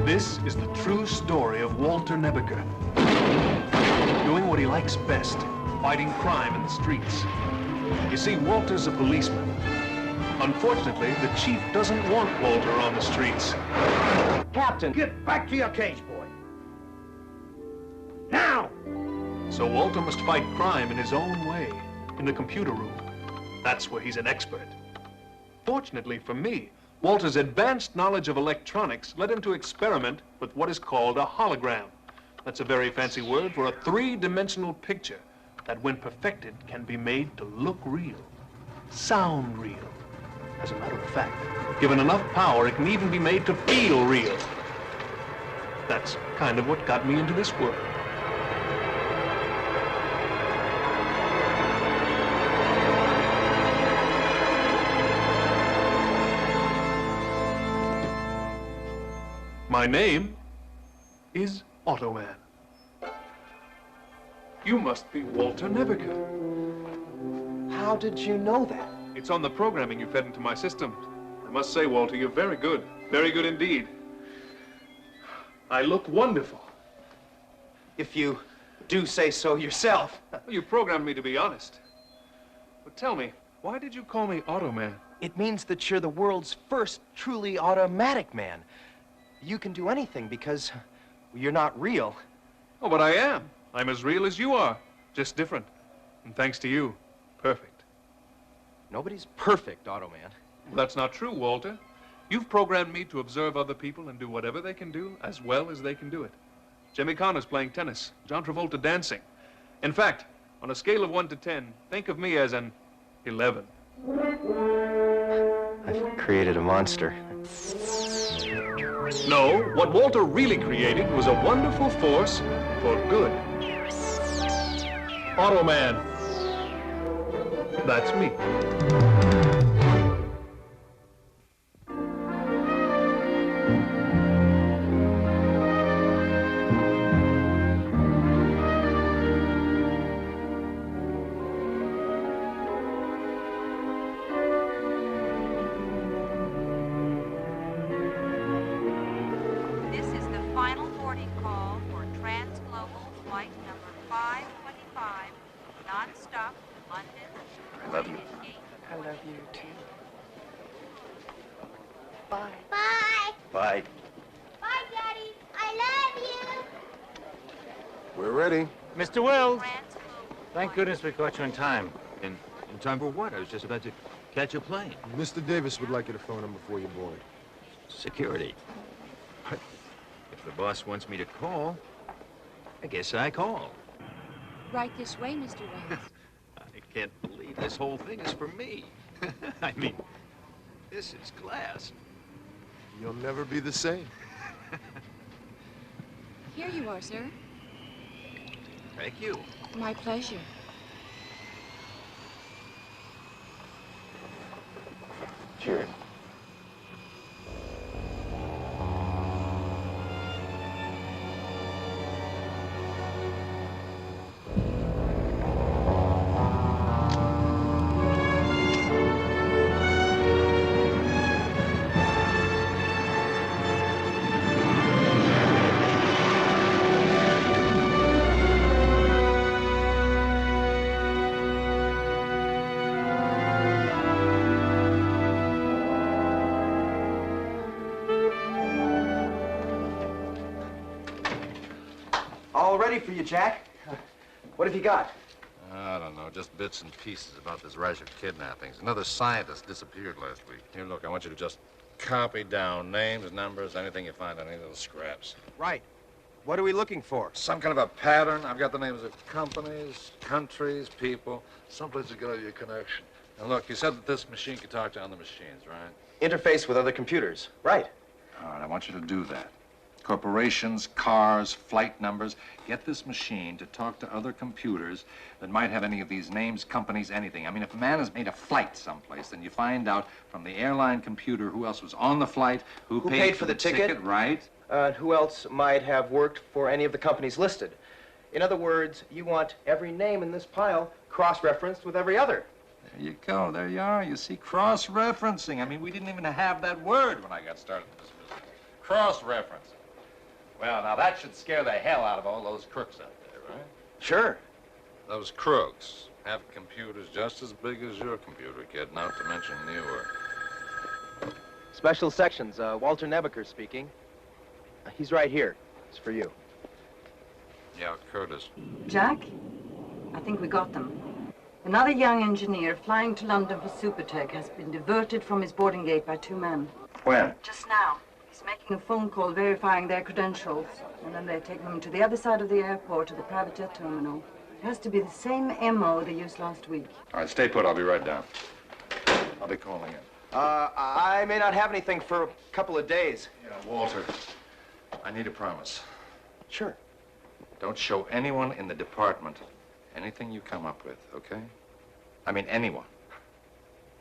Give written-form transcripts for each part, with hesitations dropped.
This is the true story of Walter Nebicher. Doing what he likes best, fighting crime in the streets. You see, Walter's a policeman. Unfortunately, the chief doesn't want Walter on the streets. Captain, get back to your cage, boy. Now! So Walter must fight crime in his own way, in the computer room. That's where he's an expert. Fortunately for me, Walter's advanced knowledge of electronics led him to experiment with what is called a hologram. That's a very fancy word for a three-dimensional picture that, when perfected, can be made to look real, sound real. As a matter of fact, given enough power, it can even be made to feel real. That's kind of what got me into this world. My name is Automan. You must be Walter Nebicher. How did you know that? It's on the programming you fed into my system. I must say, Walter, you're very good. Very good indeed. I look wonderful. If you do say so yourself. You programmed me to be honest. But tell me, why did you call me Automan? It means that you're the world's first truly automatic man. You can do anything because you're not real. Oh, but I am. I'm as real as you are, just different. And thanks to you, perfect. Nobody's perfect, Automan. Well, that's not true, Walter. You've programmed me to observe other people and do whatever they can do as well as they can do it. Jimmy Connor's playing tennis, John Travolta dancing. In fact, on a scale of 1 to 10, think of me as an 11. I've created a monster. No, what Walter really created was a wonderful force for good. Automan. That's me. Mr. Wells, thank goodness we caught you in time. In time for what? I was just about to catch a plane. Mr. Davis would like you to phone him before you board. Security. But if the boss wants me to call, I guess I call. Right this way, Mr. Wells. I can't believe this whole thing is for me. I mean, this is class. You'll never be the same. Here you are, sir. Thank you. My pleasure. Cheers. All ready for you, Jack. What have you got? I don't know, just bits and pieces about this rash of kidnappings. Another scientist disappeared last week. Here, look, I want you to just copy down names, numbers, anything you find on any little scraps. Right. What are we looking for? Some kind of a pattern. I've got the names of companies, countries, people, someplace to get out of your connection. And look, you said that this machine could talk to other machines, right? Interface with other computers. Right. All right, I want you to do that. Corporations, cars, flight numbers. Get this machine to talk to other computers that might have any of these names, companies, anything. I mean, if a man has made a flight someplace, then you find out from the airline computer who else was on the flight, who paid for the ticket, right? Who else might have worked for any of the companies listed. In other words, you want every name in this pile cross-referenced with every other. There you go. There you are. You see, cross-referencing. I mean, we didn't even have that word when I got started in this business. Cross-referencing. Well, now that should scare the hell out of all those crooks out there, right? Sure. Those crooks have computers just as big as your computer, kid, not to mention newer. Special sections, Walter Nebicher speaking. He's right here. It's for you. Yeah, Curtis. Jack, I think we got them. Another young engineer flying to London for Supertech has been diverted from his boarding gate by 2 men. When? Just now. He's making a phone call verifying their credentials, and then they're taking them to the other side of the airport to the private jet terminal. It has to be the same MO they used last week. All right, stay put. I'll be right down. I'll be calling in. I may not have anything for a couple of days. Yeah, Walter, I need a promise. Sure. Don't show anyone in the department anything you come up with, okay? I mean, anyone.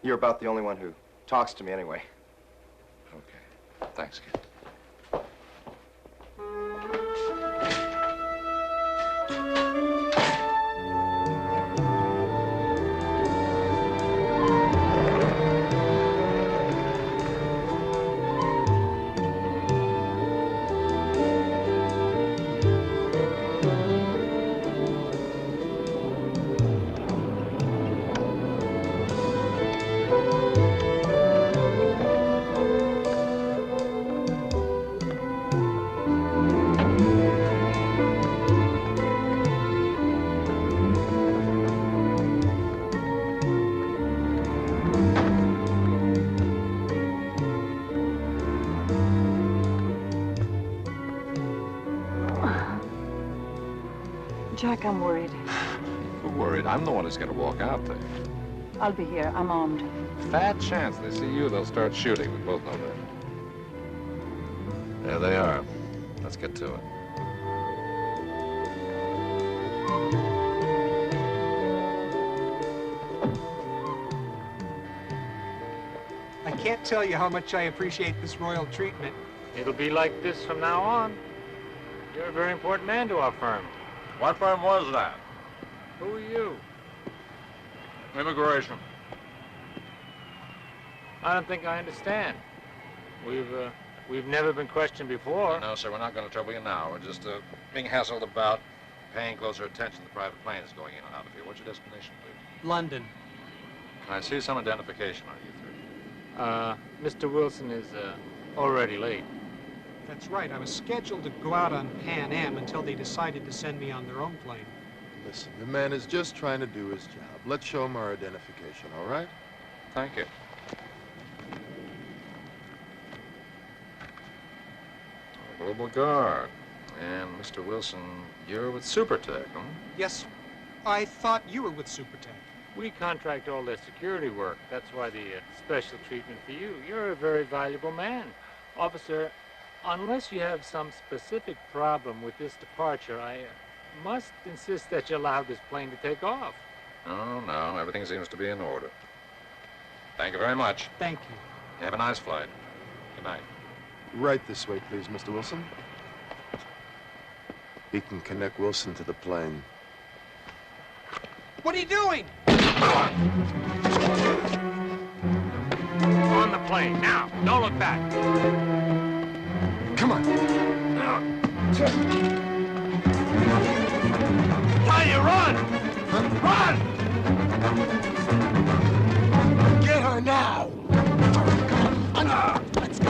You're about the only one who talks to me anyway. Okay. Thanks, kid. Jack, I'm worried. Who worried? I'm the one who's gonna walk out there. I'll be here. I'm armed. Fat chance they see you, they'll start shooting. We both know that. There they are. Let's get to it. I can't tell you how much I appreciate this royal treatment. It'll be like this from now on. You're a very important man to our firm. What firm was that? Who are you? Immigration. I don't think I understand. We've never been questioned before. No, sir, we're not going to trouble you now. We're just being hassled about paying closer attention to the private planes going in and out of here. What's your destination, please? London. Can I see some identification on you three? Mr. Wilson is already late. That's right. I was scheduled to go out on Pan Am until they decided to send me on their own plane. Listen, the man is just trying to do his job. Let's show him our identification, all right? Thank you. Global Guard. And Mr. Wilson, you're with Supertech, huh? Yes, I thought you were with Supertech. We contract all their security work. That's why the special treatment for you. You're a very valuable man. Officer, unless you have some specific problem with this departure, I must insist that you allow this plane to take off. Oh, no. Everything seems to be in order. Thank you very much. Thank you. Have a nice flight. Good night. Right this way, please, Mr. Wilson. He can connect Wilson to the plane. What are you doing? On the plane, now. Don't look back. Come on. Tanya, run! Run! Get her now! Come on, let's go.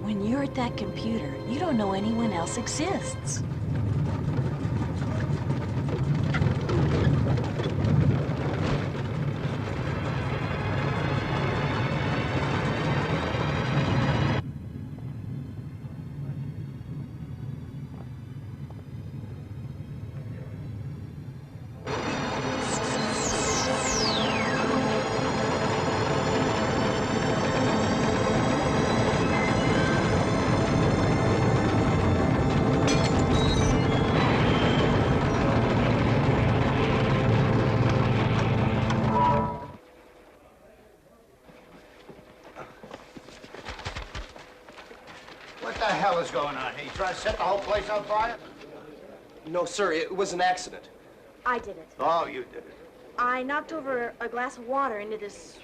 When you're at that computer, you don't know anyone else exists. What the hell is going on here? You trying to set the whole place on fire? No, sir, it was an accident. I did it. Oh, you did it. I knocked over a glass of water into this,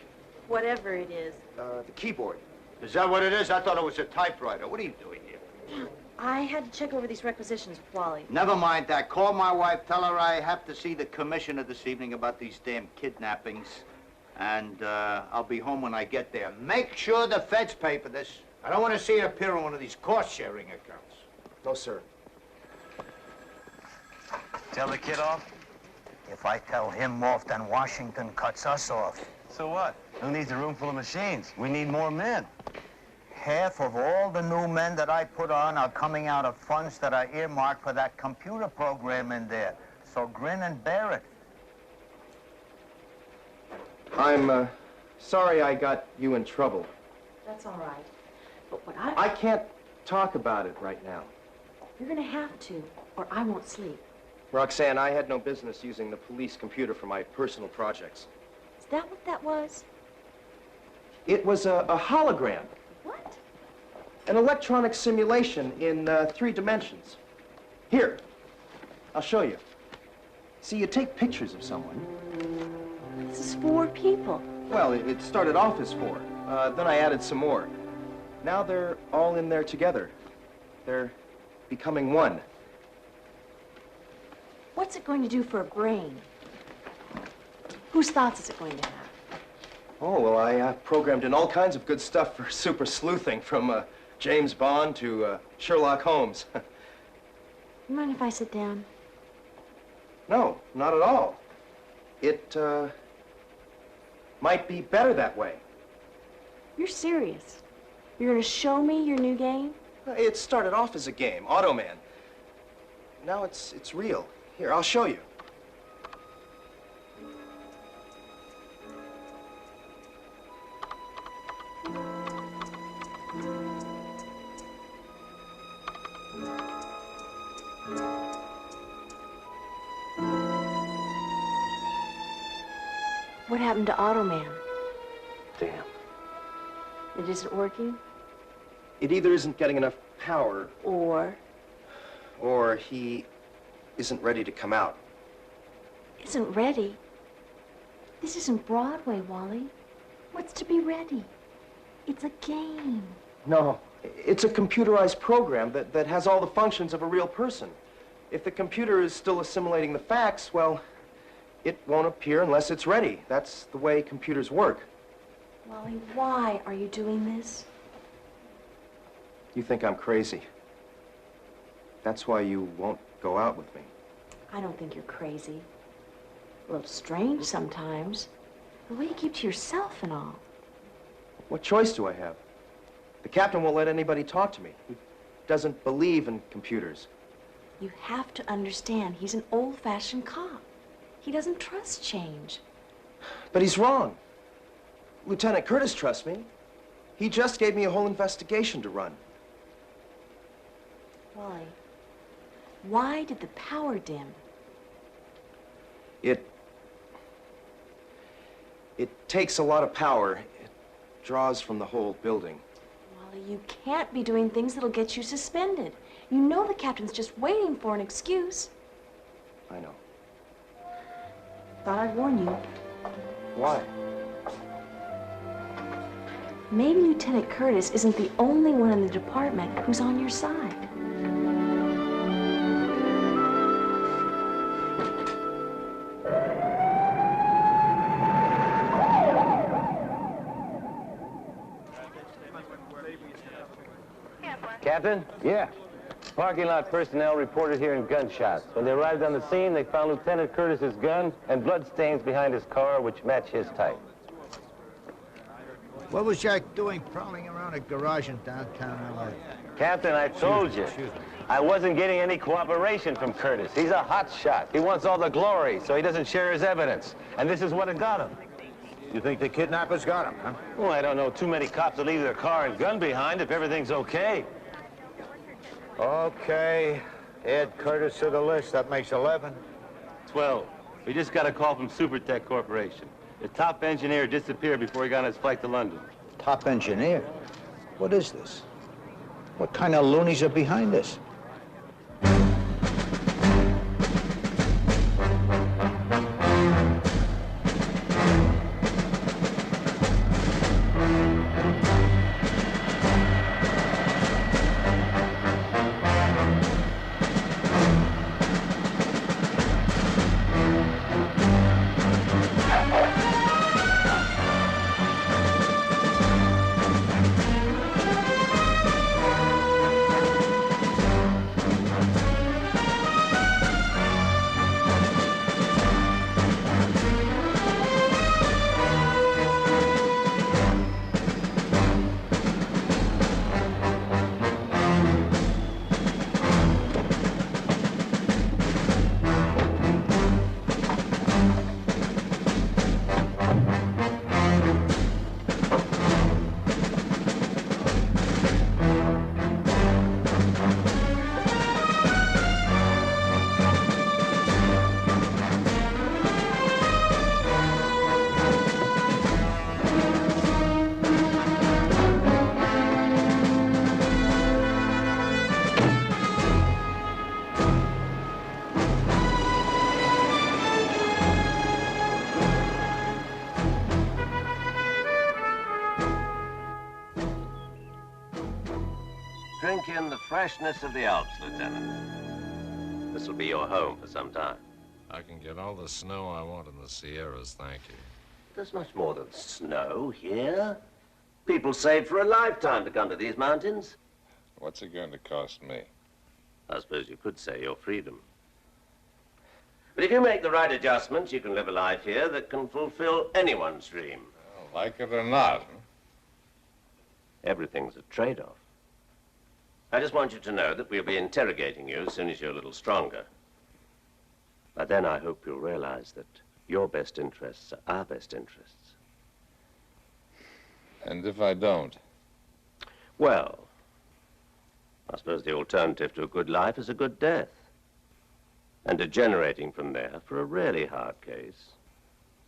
whatever it is. The keyboard. Is that what it is? I thought it was a typewriter. What are you doing here? I had to check over these requisitions with Wally. Never mind that. Call my wife. Tell her I have to see the commissioner this evening about these damn kidnappings. And I'll be home when I get there. Make sure the feds pay for this. I don't want to see it appear on one of these cost-sharing accounts. No, sir. Tell the kid off? If I tell him off, then Washington cuts us off. So what? Who needs a room full of machines? We need more men. Half of all the new men that I put on are coming out of funds that are earmarked for that computer program in there. So grin and bear it. I'm, sorry I got you in trouble. That's all right. But what I can't talk about it right now. You're gonna have to, or I won't sleep. Roxanne, I had no business using the police computer for my personal projects. Is that what that was? It was a hologram. What? An electronic simulation in 3 dimensions. Here, I'll show you. See, you take pictures of someone. This is 4 people. Well, it started off as 4. Then I added some more. Now they're all in there together. They're becoming one. What's it going to do for a brain? Whose thoughts is it going to have? Oh, well, I programmed in all kinds of good stuff for super sleuthing, from James Bond to Sherlock Holmes. You mind if I sit down? No, not at all. It might be better that way. You're serious? You're going to show me your new game? It started off as a game, Automan. Now it's real. Here, I'll show you. What happened to Automan? Damn. It isn't working? It either isn't getting enough power, or he isn't ready to come out. Isn't ready? This isn't Broadway, Wally. What's to be ready? It's a game. No, it's a computerized program that has all the functions of a real person. If the computer is still assimilating the facts, well, it won't appear unless it's ready. That's the way computers work. Wally, why are you doing this? You think I'm crazy. That's why you won't go out with me. I don't think you're crazy. A little strange sometimes. The way you keep to yourself and all. What choice do I have? The captain won't let anybody talk to me. He doesn't believe in computers. You have to understand, he's an old-fashioned cop. He doesn't trust change. But he's wrong. Lieutenant Curtis trusts me. He just gave me a whole investigation to run. Wally, why did the power dim? It takes a lot of power. It draws from the whole building. Wally, you can't be doing things that'll get you suspended. You know the captain's just waiting for an excuse. I know. Thought I'd warn you. Why? Maybe Lieutenant Curtis isn't the only one in the department who's on your side. Captain? Yeah. Parking lot personnel reported hearing gunshots. When they arrived on the scene, they found Lieutenant Curtis's gun and bloodstains behind his car, which match his type. What was Jack doing prowling around a garage in downtown L.A.? Captain, I told you. I wasn't getting any cooperation from Curtis. He's a hot shot. He wants all the glory, so he doesn't share his evidence. And this is what it got him. You think the kidnappers got him, huh? Well, I don't know too many cops that leave their car and gun behind if everything's okay. Okay. Add Curtis to the list. That makes 11. 12. We just got a call from Supertech Corporation. The top engineer disappeared before he got on his flight to London. Top engineer? What is this? What kind of loonies are behind this? Drink in the freshness of the Alps, Lieutenant. This will be your home for some time. I can get all the snow I want in the Sierras, thank you. There's much more than snow here. People save for a lifetime to come to these mountains. What's it going to cost me? I suppose you could say your freedom. But if you make the right adjustments, you can live a life here that can fulfill anyone's dream. Well, like it or not, huh? Everything's a trade-off. I just want you to know that we'll be interrogating you as soon as you're a little stronger. By then, I hope you'll realize that your best interests are our best interests. And if I don't? Well, I suppose the alternative to a good life is a good death. And degenerating from there, for a really hard case,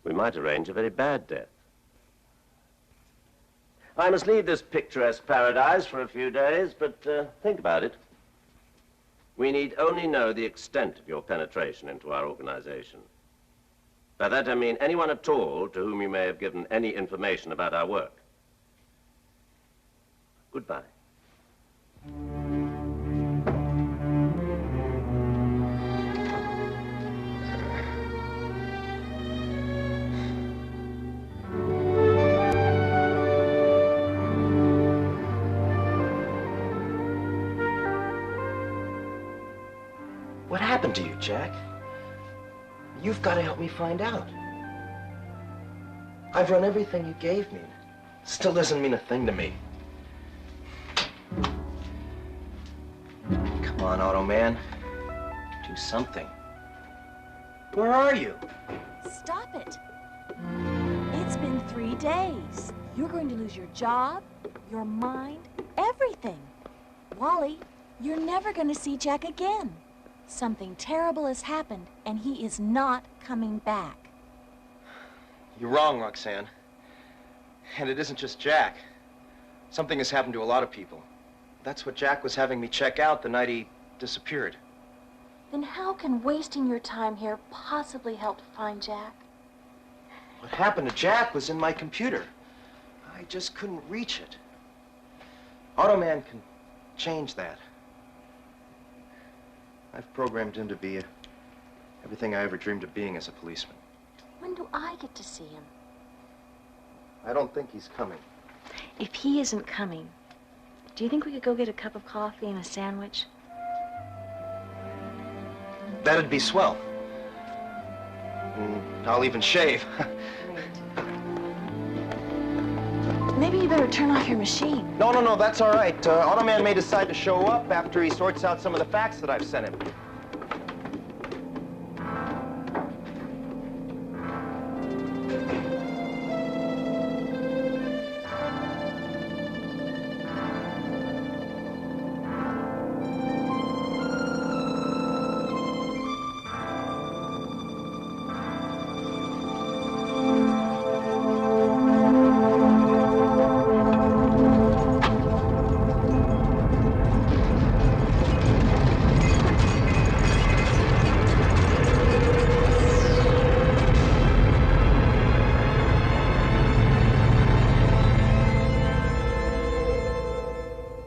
we might arrange a very bad death. I must leave this picturesque paradise for a few days, but think about it. We need only know the extent of your penetration into our organization. By that I mean anyone at all to whom you may have given any information about our work. Goodbye. What happened to you, Jack? You've got to help me find out. I've run everything you gave me. Still doesn't mean a thing to me. Come on, Automan. Do something. Where are you? Stop it. It's been 3 days. You're going to lose your job, your mind, everything. Wally, you're never going to see Jack again. Something terrible has happened, and he is not coming back. You're wrong, Roxanne. And it isn't just Jack. Something has happened to a lot of people. That's what Jack was having me check out the night he disappeared. Then how can wasting your time here possibly help to find Jack? What happened to Jack was in my computer. I just couldn't reach it. Automan can change that. I've programmed him to be everything I ever dreamed of being as a policeman. When do I get to see him? I don't think he's coming. If he isn't coming, Do you think we could go get a cup of coffee and a sandwich? That'd be swell. I'll even shave. Maybe you better turn off your machine. No, that's all right. Automan may decide to show up after he sorts out some of the facts that I've sent him.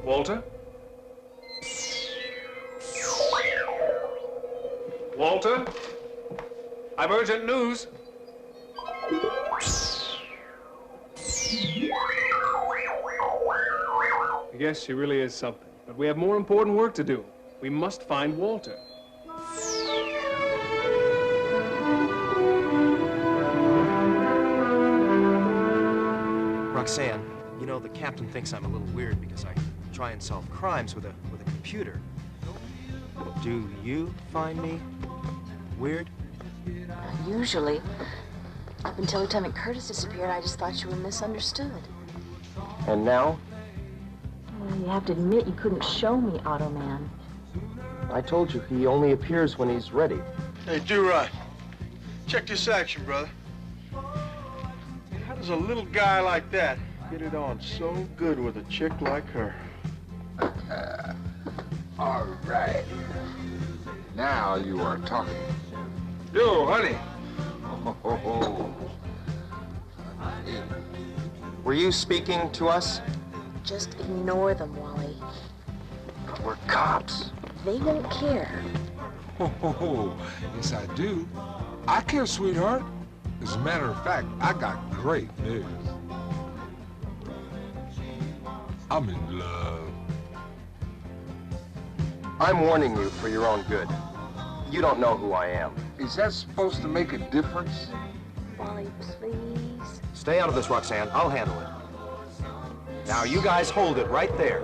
Walter? Walter? I've urgent news. Yes, she really is something. But we have more important work to do. We must find Walter. Roxanne, you know, the captain thinks I'm a little weird because I try and solve crimes with a computer. Do you find me weird? Usually. Up until Lieutenant Curtis disappeared, I just thought you were misunderstood. And now? Well, you have to admit you couldn't show me Automan. I told you, he only appears when he's ready. Hey, D-Rod, check this action, brother. How does a little guy like that get it on so good with a chick like her? All right. Now you are talking. Yo, honey. Oh. Were you speaking to us? Just ignore them, Wally. We're cops. They won't care. Oh, yes, I do. I care, sweetheart. As a matter of fact, I got great news. I'm in love. I'm warning you for your own good. You don't know who I am. Is that supposed to make a difference? Wally, please. Stay out of this, Roxanne. I'll handle it. Now, you guys hold it right there.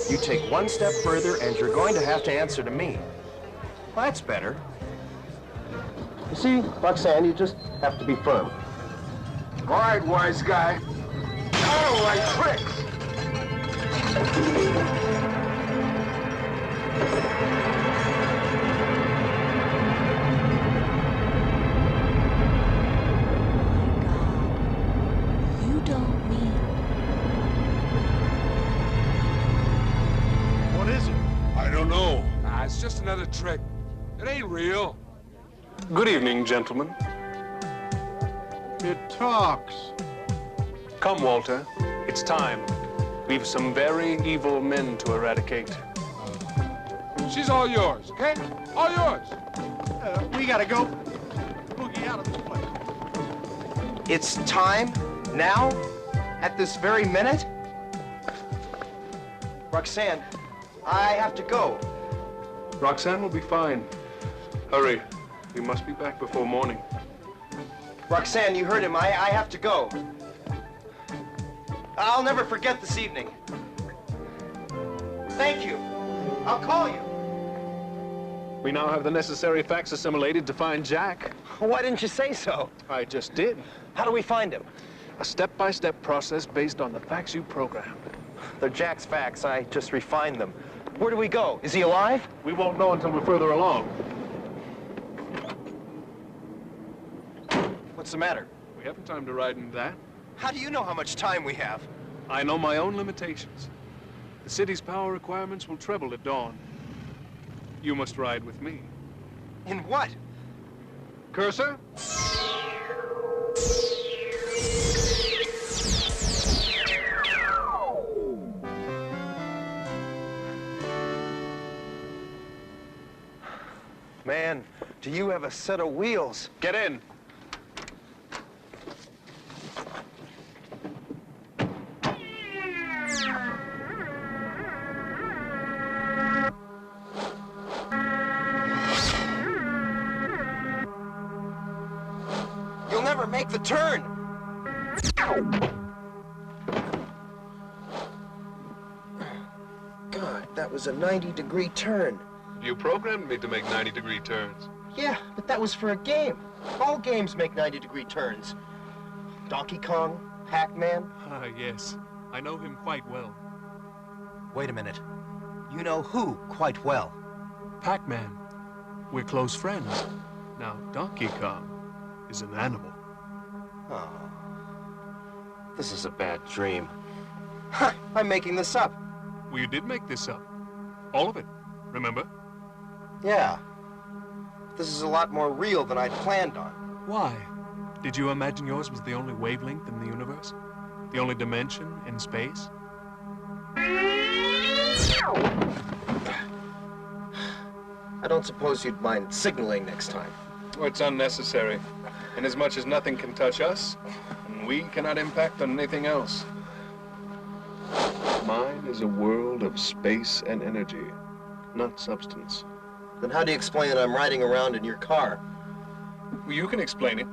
You take one step further, and you're going to have to answer to me. Well, that's better. You see, Roxanne, you just have to be firm. All right, wise guy. I don't like tricks. You don't mean... What is it? I don't know. It's just another trick. It ain't real. Good evening, gentlemen. It talks. Come, Walter. It's time. We've some very evil men to eradicate. She's all yours, okay? All yours. We gotta go. Boogie out of this place. It's time? Now? At this very minute? Roxanne, I have to go. Roxanne will be fine. Hurry. We must be back before morning. Roxanne, you heard him. I have to go. I'll never forget this evening. Thank you. I'll call you. We now have the necessary facts assimilated to find Jack. Why didn't you say so? I just did. How do we find him? A step-by-step process based on the facts you programmed. They're Jack's facts. I just refined them. Where do we go? Is he alive? We won't know until we're further along. What's the matter? We haven't time to ride into that. How do you know how much time we have? I know my own limitations. The city's power requirements will treble at dawn. You must ride with me. In what? Cursor? Man, do you have a set of wheels? Get in. better make the turn! God, that was a 90-degree turn. You programmed me to make 90-degree turns. Yeah, but that was for a game. All games make 90-degree turns. Donkey Kong, Pac-Man. Ah, yes. I know him quite well. Wait a minute. You know who quite well? Pac-Man. We're close friends. Now, Donkey Kong is an animal. Oh. This is a bad dream. Ha! I'm making this up. Well, you did make this up. All of it, remember? Yeah. This is a lot more real than I'd planned on. Why? Did you imagine yours was the only wavelength in the universe? The only dimension in space? I don't suppose you'd mind signaling next time. Well, it's unnecessary. Inasmuch as nothing can touch us, and we cannot impact on anything else. Mine is a world of space and energy, not substance. Then how do you explain that I'm riding around in your car? Well, you can explain it.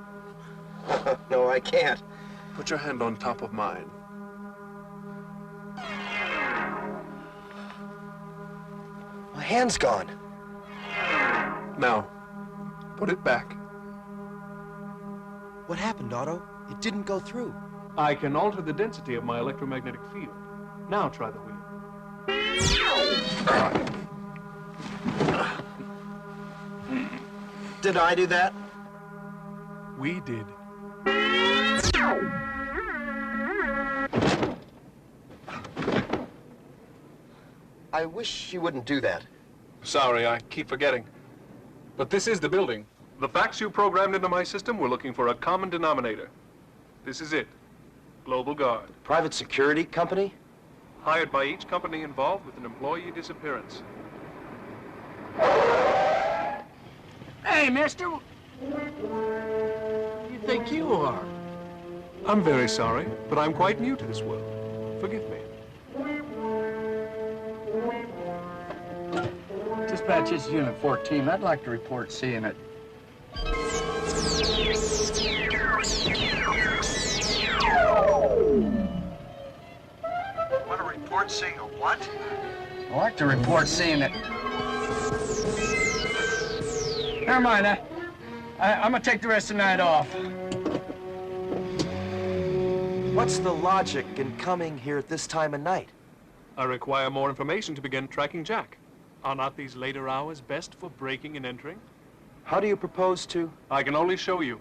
No, I can't. Put your hand on top of mine. My hand's gone. Now, put it back. What happened, Otto? It didn't go through. I can alter the density of my electromagnetic field. Now try the wheel. Did I do that? We did. I wish you wouldn't do that. Sorry, I keep forgetting. But this is the building. The facts you programmed into my system were looking for a common denominator. This is it. Global Guard. Private security company? Hired by each company involved with an employee disappearance. Hey, mister. Who you think you are? I'm very sorry, but I'm quite new to this world. Forgive me. Dispatch, it's Unit 14. I'd like to report seeing it. Want to report seeing a what? I'd like to report seeing it. Never mind, I'm gonna take the rest of the night off. What's the logic in coming here at this time of night? I require more information to begin tracking Jack. Are not these later hours best for breaking and entering? How do you propose to? I can only show you.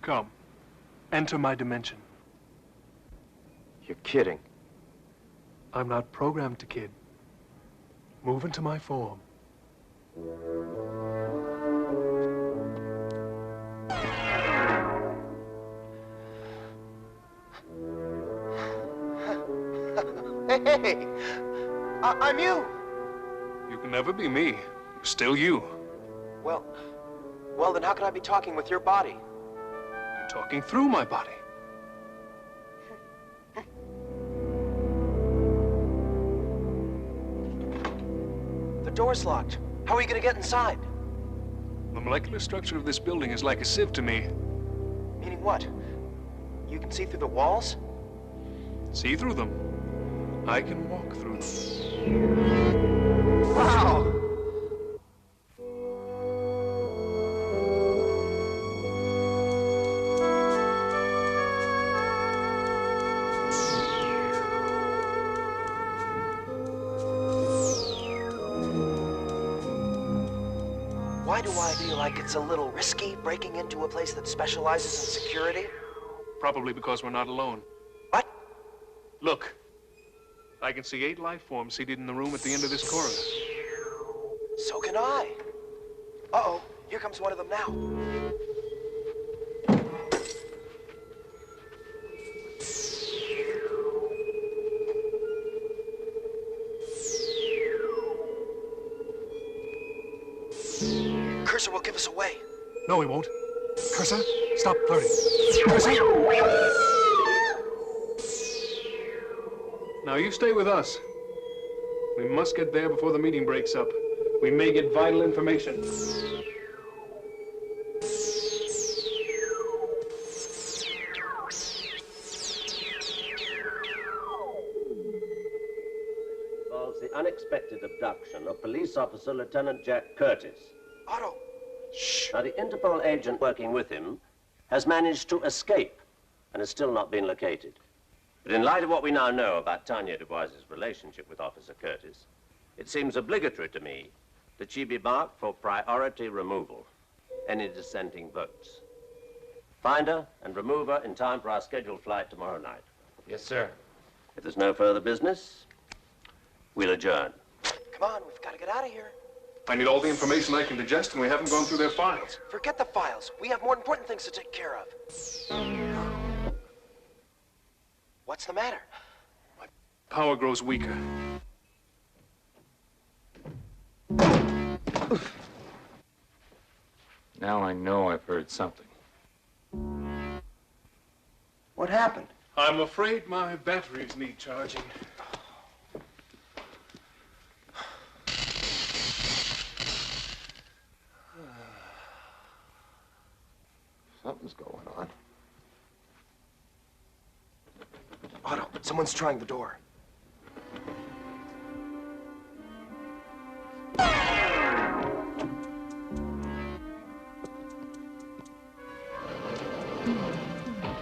Come, enter my dimension. You're kidding. I'm not programmed to kid. Move into my form. Hey, I'm you. You can never be me. You're still you. Well, then how can I be talking with your body? You're talking through my body. The door's locked. How are you going to get inside? The molecular structure of this building is like a sieve to me. Meaning what? You can see through the walls? See through them. I can walk through them. Wow! Why do I feel like it's a little risky breaking into a place that specializes in security? Probably because we're not alone. What? Look. I can see 8 life forms seated in the room at the end of this corridor. So can I. Uh-oh, here comes one of them now. Cursor will give us away. No, he won't. Cursor, stop flirting. Cursor! Now you stay with us. We must get there before the meeting breaks up. We may get vital information. suspected abduction of police officer Lieutenant Jack Curtis. Otto! Shh! Now, the Interpol agent working with him has managed to escape and has still not been located. But in light of what we now know about Tanya Dubois's relationship with Officer Curtis, it seems obligatory to me that she be marked for priority removal. Any dissenting votes. Find her and remove her in time for our scheduled flight tomorrow night. Yes, sir. If there's no further business, we'll adjourn. Come on, we've got to get out of here. I need all the information I can digest, and we haven't gone through their files. Forget the files. We have more important things to take care of. What's the matter? My power grows weaker. Now I know I've heard something. What happened? I'm afraid my batteries need charging. Something's going on. Otto, someone's trying the door.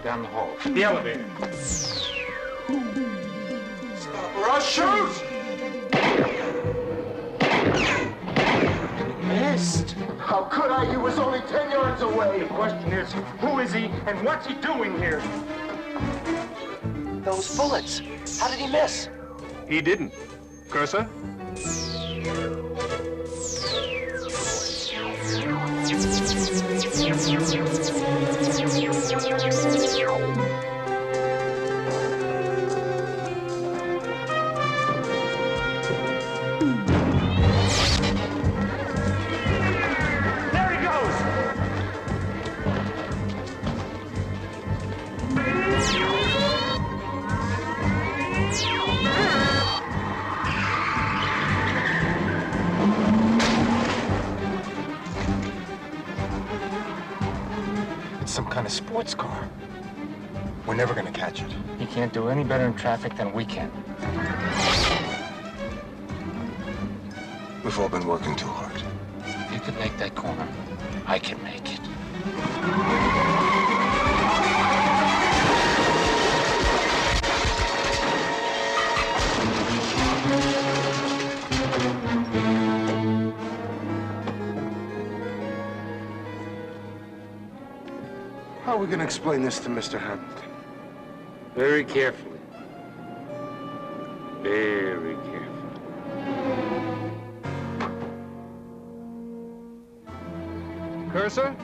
Down the hall. The elevator. Stop or I'll shoot! Missed. How could I? He was only 10 yards away. The question is, who is he and what's he doing here? Those bullets. How did he miss? He didn't. Cursor? Some kind of sports car. We're never gonna catch it. He can't do any better in traffic than we can. We've all been working too hard. If you could make that corner, I can make it. How are we gonna explain this to Mr. Hamilton? Very carefully. Very carefully. Cursor?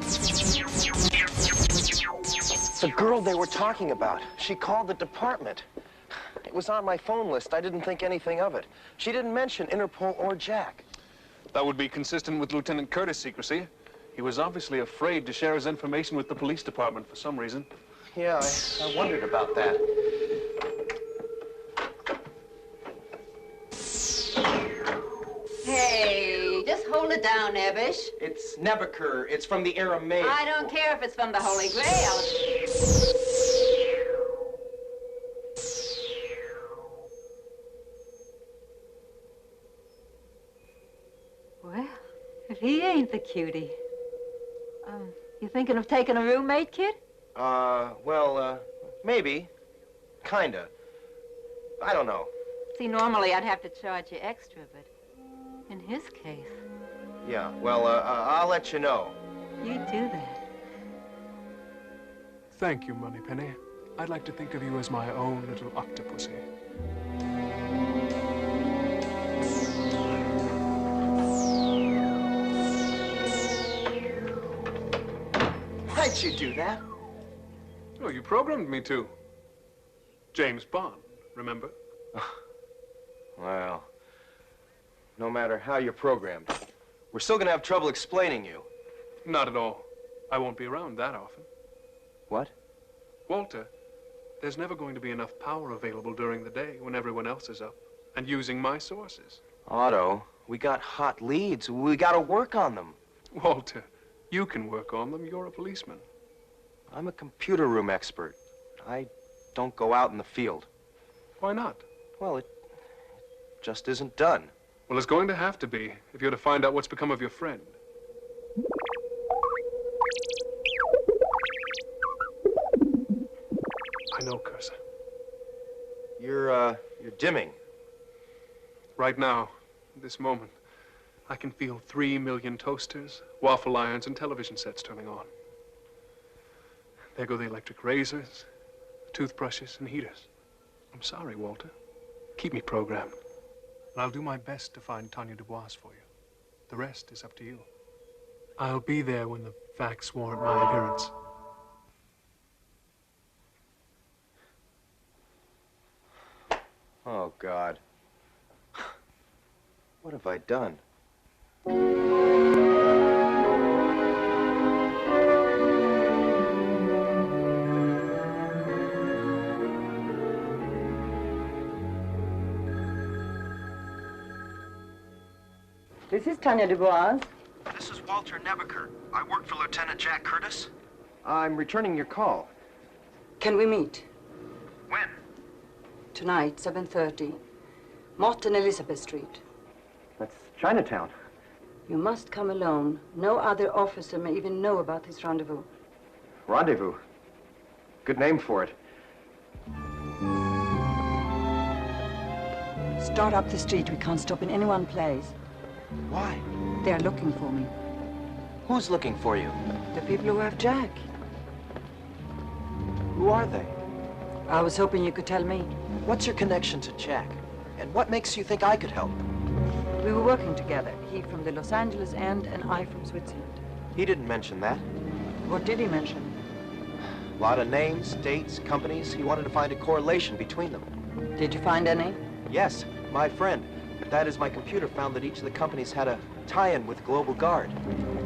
The girl they were talking about. She called the department. It was on my phone list. I didn't think anything of it. She didn't mention Interpol or Jack. That would be consistent with Lieutenant Curtis' secrecy. He was obviously afraid to share his information with the police department for some reason. Yeah, I wondered about that. Hey, just hold it down, Nebish. It's Nebicher. It's from the Aramaic. I don't care if it's from the Holy Grail. Well, if he ain't the cutie. You thinking of taking a roommate, kid? Maybe. Kinda. I don't know. See, normally I'd have to charge you extra, but in his case... Yeah, well, I'll let you know. You do that. Thank you, Moneypenny. I'd like to think of you as my own little octopusy. Why'd you do that? Oh, you programmed me to. James Bond, remember? Well, no matter how you're programmed, we're still gonna have trouble explaining you. Not at all. I won't be around that often. What? Walter, there's never going to be enough power available during the day when everyone else is up and using my sources. Otto, we got hot leads. We gotta work on them. Walter, you can work on them. You're a policeman. I'm a computer room expert. I don't go out in the field. Why not? Well, it just isn't done. Well, it's going to have to be if you're to find out what's become of your friend. I know, Cursor. You're dimming. Right now, at this moment, I can feel 3 million toasters, waffle irons, and television sets turning on. There go the electric razors, toothbrushes, and heaters. I'm sorry, Walter. Keep me programmed. And I'll do my best to find Tanya Dubois for you. The rest is up to you. I'll be there when the facts warrant my appearance. Oh, God. What have I done? This is Tanya Dubois. This is Walter Nebicher. I work for Lieutenant Jack Curtis. I'm returning your call. Can we meet? When? Tonight, 7:30. Mott and Elizabeth Street. That's Chinatown. You must come alone. No other officer may even know about this rendezvous. Rendezvous? Good name for it. Start up the street. We can't stop in any one place. Why? They're looking for me. Who's looking for you? The people who have Jack. Who are they? I was hoping you could tell me. What's your connection to Jack? And what makes you think I could help? We were working together. He from the Los Angeles end and I from Switzerland. He didn't mention that. What did he mention? A lot of names, dates, companies. He wanted to find a correlation between them. Did you find any? Yes, my friend. That is, my computer found that each of the companies had a tie-in with Global Guard.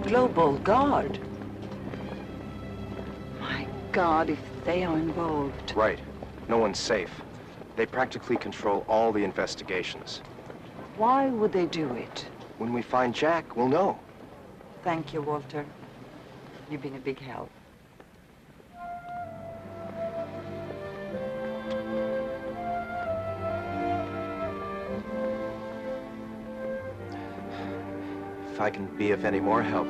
Global Guard? My God, if they are involved. Right. No one's safe. They practically control all the investigations. Why would they do it? When we find Jack, we'll know. Thank you, Walter. You've been a big help. If I can be of any more help.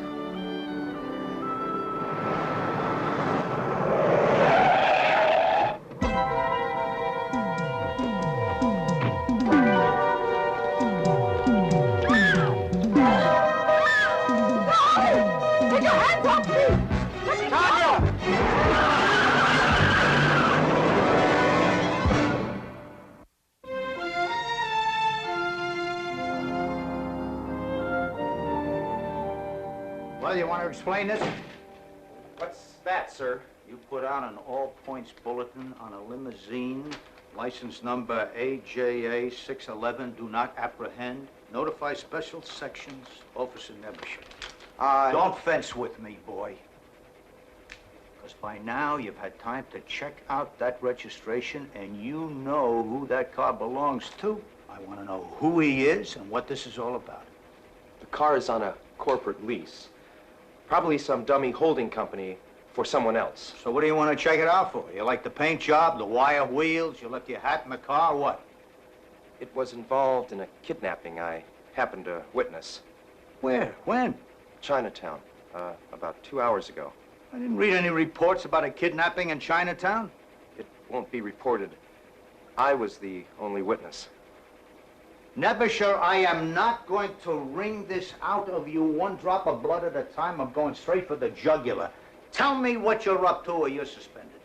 Well, you want to explain this? What's that, sir? You put out an all-points bulletin on a limousine, license number AJA 611, do not apprehend. Notify special sections, Officer Nebicher. Don't fence with me, boy. Because by now you've had time to check out that registration and you know who that car belongs to. I want to know who he is and what this is all about. The car is on a corporate lease. Probably some dummy holding company for someone else. So what do you want to check it out for? You like the paint job, the wire wheels, you left your hat in the car, what? It was involved in a kidnapping I happened to witness. Where? When? Chinatown, about 2 hours ago. I didn't read any reports about a kidnapping in Chinatown. It won't be reported. I was the only witness. Nebicher, I am not going to wring this out of you one drop of blood at a time. I'm going straight for the jugular. Tell me what you're up to or you're suspended.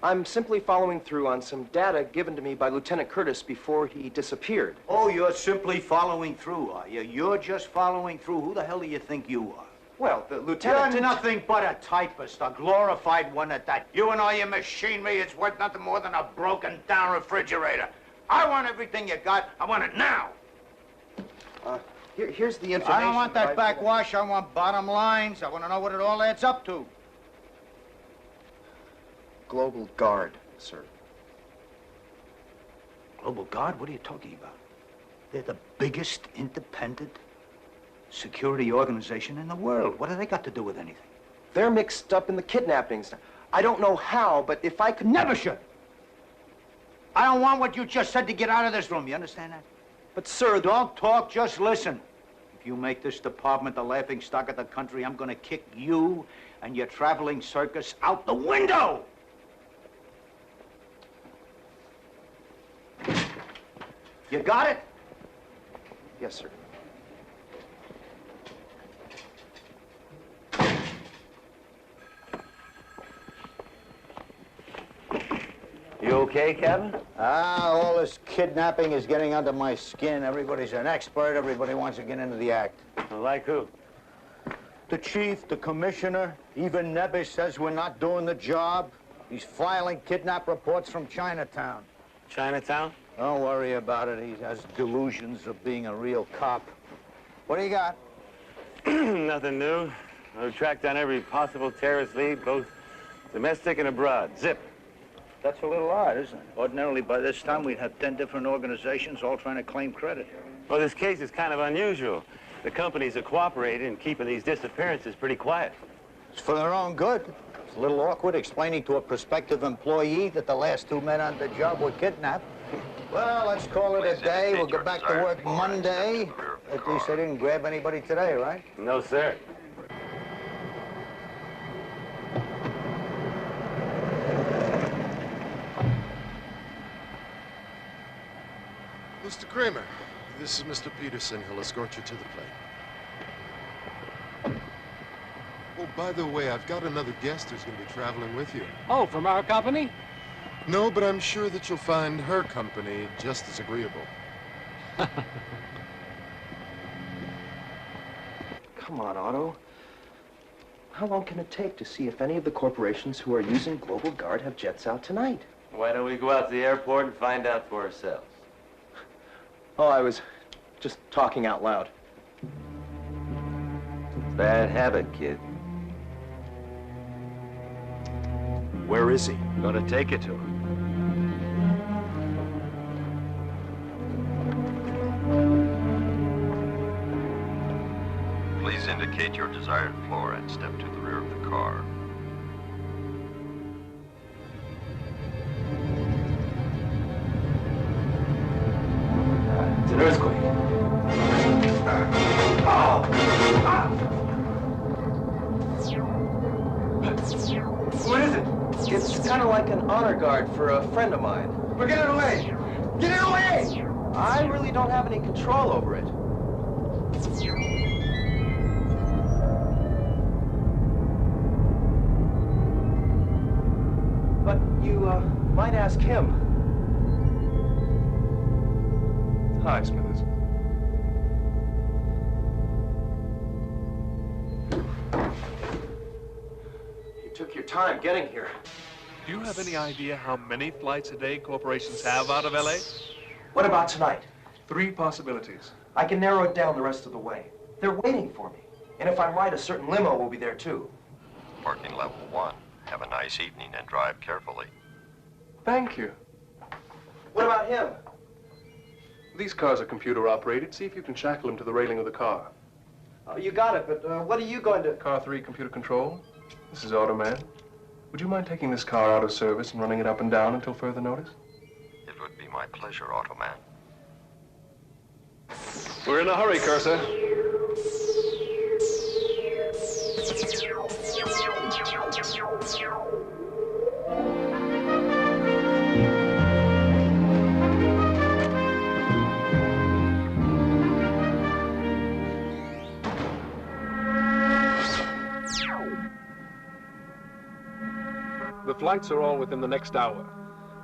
I'm simply following through on some data given to me by Lieutenant Curtis before he disappeared. Oh, you're simply following through, are you? You're just following through. Who the hell do you think you are? Well, the lieutenant... You're nothing but a typist, a glorified one at that. You and all your machinery, it's worth nothing more than a broken-down refrigerator. I want everything you got. I want it now. Here's the information. I don't want that backwash. I want bottom lines. I want to know what it all adds up to. Global Guard, sir. Global Guard? What are you talking about? They're the biggest independent security organization in the world. What do they got to do with anything? They're mixed up in the kidnappings. I don't know how, but if I could... Never should. I don't want what you just said to get out of this room. You understand that? But, sir... Don't talk, just listen. If you make this department the laughingstock of the country, I'm gonna kick you and your traveling circus out the window! You got it? Yes, sir. You okay, Captain? All this kidnapping is getting under my skin. Everybody's an expert. Everybody wants to get into the act. Like who? The chief, the commissioner, even Nebicher says we're not doing the job. He's filing kidnap reports from Chinatown. Chinatown? Don't worry about it. He has delusions of being a real cop. What do you got? Nothing new. We've tracked down every possible terrorist lead, both domestic and abroad. Zip. That's a little odd, isn't it? Ordinarily, by this time, we'd have 10 different organizations all trying to claim credit. Well, this case is kind of unusual. The companies are cooperating and keeping these disappearances pretty quiet. It's for their own good. It's a little awkward explaining to a prospective employee that the last 2 men on the job were kidnapped. Well, let's call it a day. We'll get back to work Monday. At least they didn't grab anybody today, right? No, sir. Mr. Kramer, this is Mr. Peterson. He'll escort you to the plane. Oh, by the way, I've got another guest who's going to be traveling with you. Oh, from our company? No, but I'm sure that you'll find her company just as agreeable. Come on, Otto. How long can it take to see if any of the corporations who are using Global Guard have jets out tonight? Why don't we go out to the airport and find out for ourselves? Oh, I was just talking out loud. Bad habit, kid. Where is he? Gonna take it to him. Please indicate your desired floor and step to the rear of the car. It's an earthquake. What is it? It's kind of like an honor guard for a friend of mine. But get it away! Get it away! I really don't have any control over it. But you might ask him. Hi, Smithers. You took your time getting here. Do you have any idea how many flights a day corporations have out of L.A.? What about tonight? 3 possibilities. I can narrow it down the rest of the way. They're waiting for me. And if I'm right, a certain limo will be there, too. Parking level 1. Have a nice evening and drive carefully. Thank you. What about him? These cars are computer operated. See if you can shackle him to the railing of the car. Oh, you got it, but what are you going to... Car 3, computer control. This is Automan. Would you mind taking this car out of service and running it up and down until further notice? It would be my pleasure, Automan. We're in a hurry, Cursor. The flights are all within the next hour.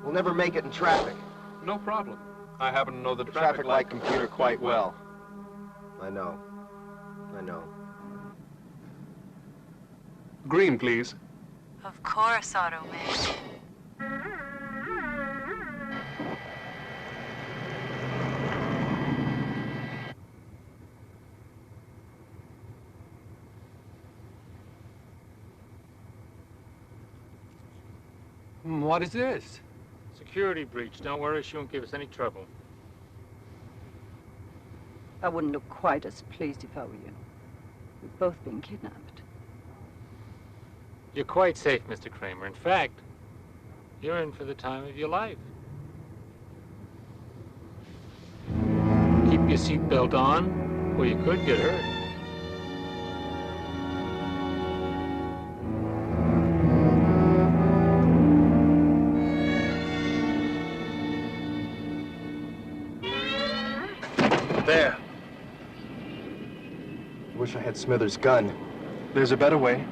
We'll never make it in traffic. No problem. I happen to know the traffic light computer quite well. I know. I know. Green, please. Of course, Automan. What is this? Security breach. Don't worry, she won't give us any trouble. I wouldn't look quite as pleased if I were you. We've both been kidnapped. You're quite safe, Mr. Kramer. In fact, you're in for the time of your life. Keep your seatbelt on, or you could get hurt. There. I wish I had Smithers' gun. There's a better way.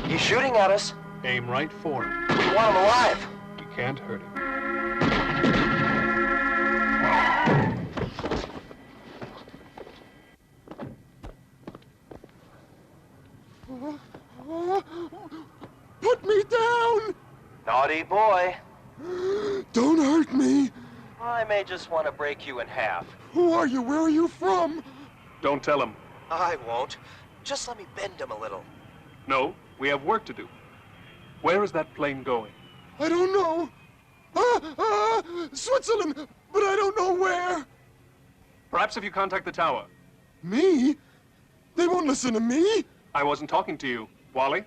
He's shooting at us. Aim right for him. We want him alive. You can't hurt him. Put me down! Naughty boy. Don't hurt me. I may just want to break you in half. Who are you? Where are you from? Don't tell him. I won't. Just let me bend him a little. No, we have work to do. Where is that plane going? I don't know. Switzerland, but I don't know where. Perhaps if you contact the tower. Me? They won't listen to me. I wasn't talking to you. Wally?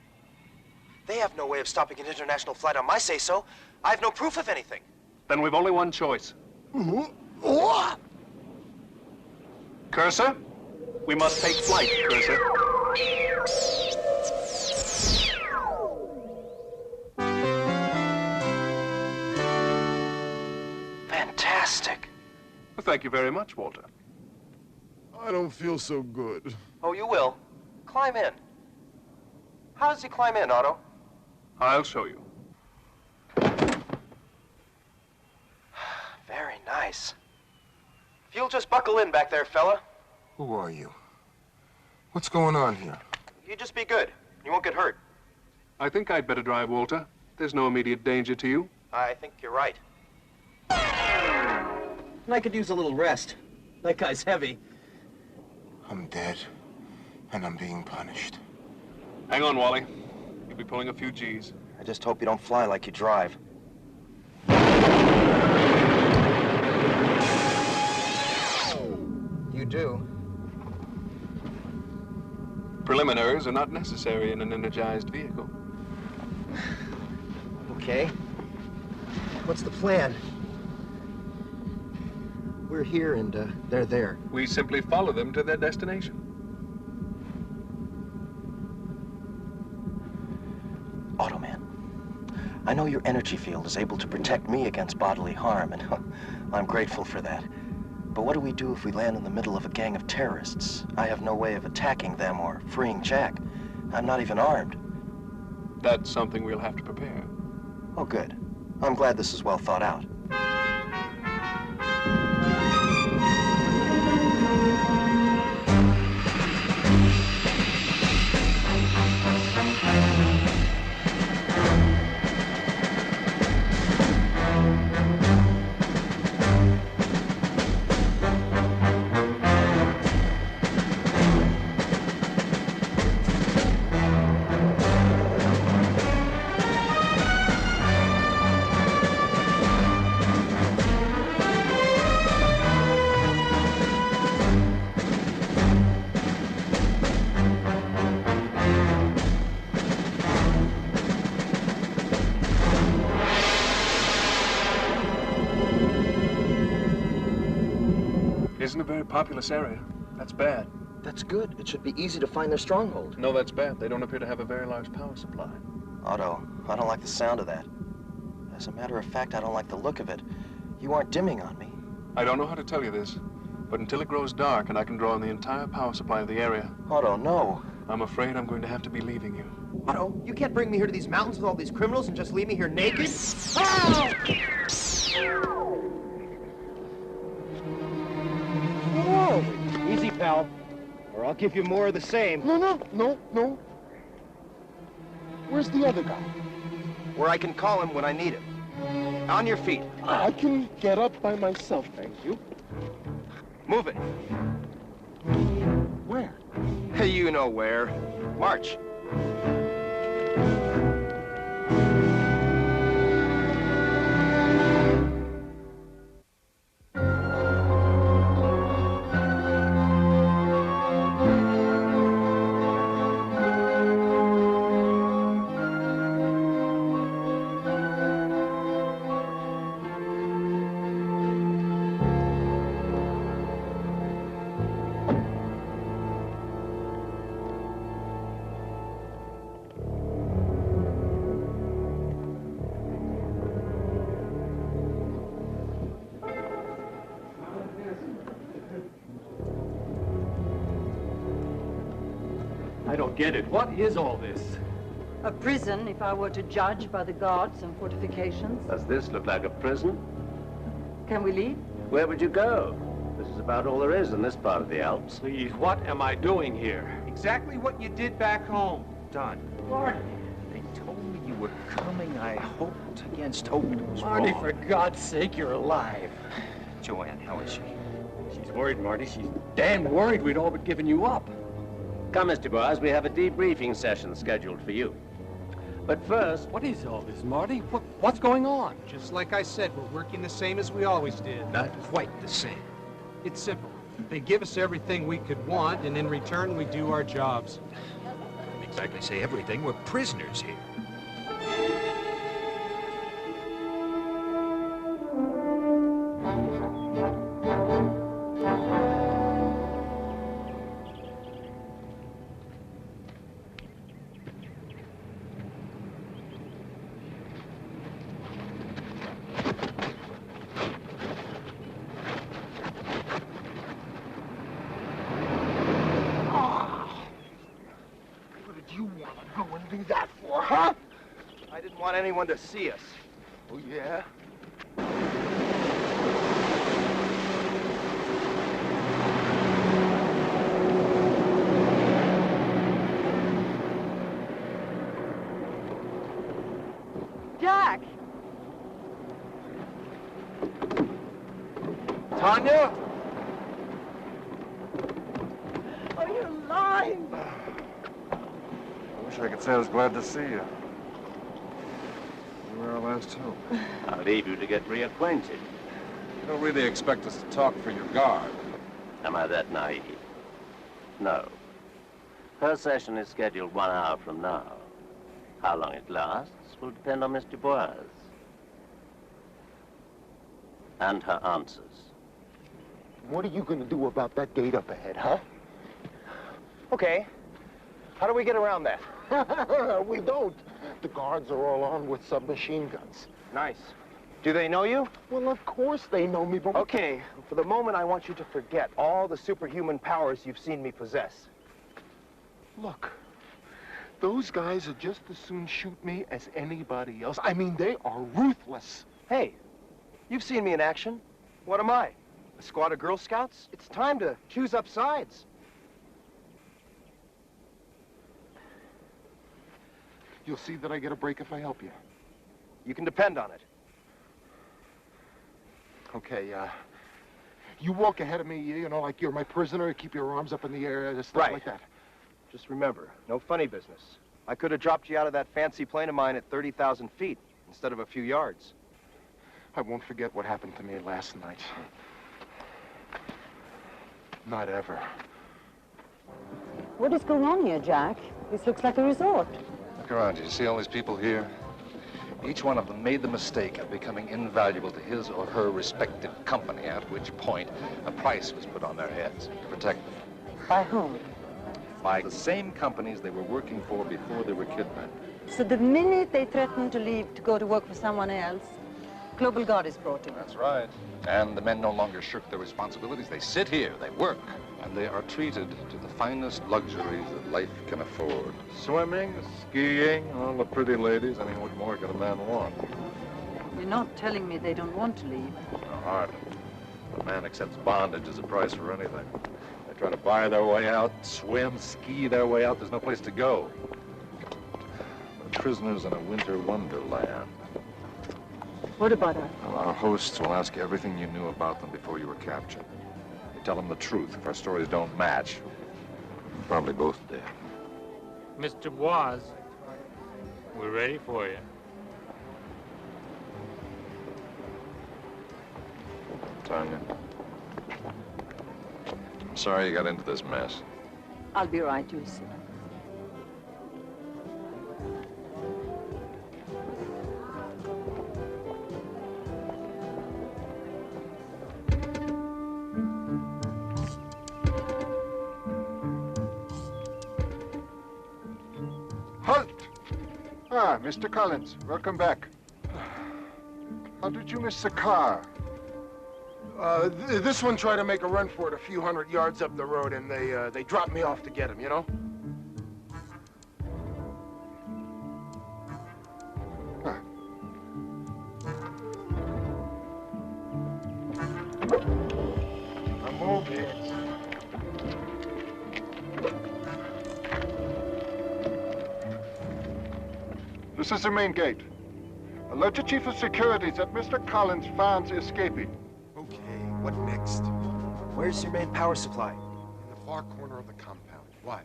They have no way of stopping an international flight on my say-so. I have no proof of anything. Then we've only one choice. Cursor? We must take flight, Cursor. Fantastic. Well, thank you very much, Walter. I don't feel so good. Oh, you will. Climb in. How does he climb in, Otto? I'll show you. Very nice. If you'll just buckle in back there, fella. Who are you? What's going on here? You just be good. You won't get hurt. I think I'd better drive, Walter. There's no immediate danger to you. I think you're right. I could use a little rest. That guy's heavy. I'm dead, and I'm being punished. Hang on, Wally. You'll be pulling a few G's. I just hope you don't fly like you drive. You do. Preliminaries are not necessary in an energized vehicle. Okay. What's the plan? We're here and they're there. We simply follow them to their destination. Automan, I know your energy field is able to protect me against bodily harm, and I'm grateful for that. But what do we do if we land in the middle of a gang of terrorists? I have no way of attacking them or freeing Jack. I'm not even armed. That's something we'll have to prepare. Oh, good. I'm glad this is well thought out. Isn't a very populous area. That's bad. That's good. It should be easy to find their stronghold. No, that's bad. They don't appear to have a very large power supply. Otto, I don't like the sound of that. As a matter of fact, I don't like the look of it. You aren't dimming on me. I don't know how to tell you this, but until it grows dark and I can draw on the entire power supply of the area... Otto, no. I'm afraid I'm going to have to be leaving you. Otto, you can't bring me here to these mountains with all these criminals and just leave me here naked? Oh! Whoa! Easy, pal. Or I'll give you more of the same. No. Where's the other guy? Where I can call him when I need him. On your feet. I can get up by myself, thank you. Move it. Where? You know where. March. don't get it. What is all this? A prison, if I were to judge by the guards and fortifications. Does this look like a prison? Can we leave? Where would you go? This is about all there is in this part of the Alps. Please, what am I doing here? Exactly what you did back home. Done. Marty. They told me you were coming. I hoped against hope it was Marty, wrong. for God's sake, you're alive. Joanne, how is she? She's worried, Marty. She's damn worried we'd all but given you up. Come, Mr. Boaz, we have a debriefing session scheduled for you. But first... What is all this, Marty? What's going on? Just like I said, we're working the same as we always did. Not quite the same. It's simple. They give us everything we could want, and in return, we do our jobs. I wouldn't exactly say everything. We're prisoners here. I didn't want anyone to see us. Oh, yeah? Jack! Tanya? Oh, you're lying! I wish I could say I was glad to see you. You were our last hope. I'll leave you to get reacquainted. You don't really expect us to talk for your guard. Am I that naive? No. Her session is scheduled 1 hour from now. How long it lasts will depend on Miss Dubois. And her answers. What are you going to do about that gate up ahead, huh? Okay. How do we get around that? We don't. The guards are all armed with submachine guns. Nice. Do they know you? Well, of course they know me, but... Okay, for the moment, I want you to forget all the superhuman powers you've seen me possess. Look, those guys would just as soon shoot me as anybody else. I mean, they are ruthless. Hey, you've seen me in action. What am I? A squad of Girl Scouts? It's time to choose up sides. You'll see that I get a break if I help you. You can depend on it. Okay, you walk ahead of me, you know, like you're my prisoner, keep your arms up in the air, stuff like that. Just remember, no funny business. I could have dropped you out of that fancy plane of mine at 30,000 feet instead of a few yards. I won't forget what happened to me last night. Not ever. What is going on here, Jack? This looks like a resort. Look around you. See all these people here? Each one of them made the mistake of becoming invaluable to his or her respective company, at which point a price was put on their heads to protect them. By whom? By the same companies they were working for before they were kidnapped. So the minute they threaten to leave to go to work for someone else, Global Guard is brought in. That's right. And the men no longer shirk their responsibilities. They sit here, they work, and they are treated to the finest luxuries that life can afford. Swimming, skiing, all the pretty ladies. I mean, what more could a man want? You're not telling me they don't want to leave. No, hardly. A man accepts bondage as a price for anything. They try to buy their way out, swim, ski their way out. There's no place to go. We're prisoners in a winter wonderland. What about us? Well, our hosts will ask you everything you knew about them before you were captured. You tell them the truth. If our stories don't match, you're probably both dead. Mr. Boaz, we're ready for you. Tanya, I'm sorry you got into this mess. I'll be right, you see. Halt! Ah, Mr. Collins, welcome back. How did you miss the car? This one tried to make a run for it a few hundred yards up the road, and they dropped me off to get him, you know? This is the main gate. Alleged chief of security said Mr. Collins found escaping. Okay, what next? Where's your main power supply? In the far corner of the compound. Why?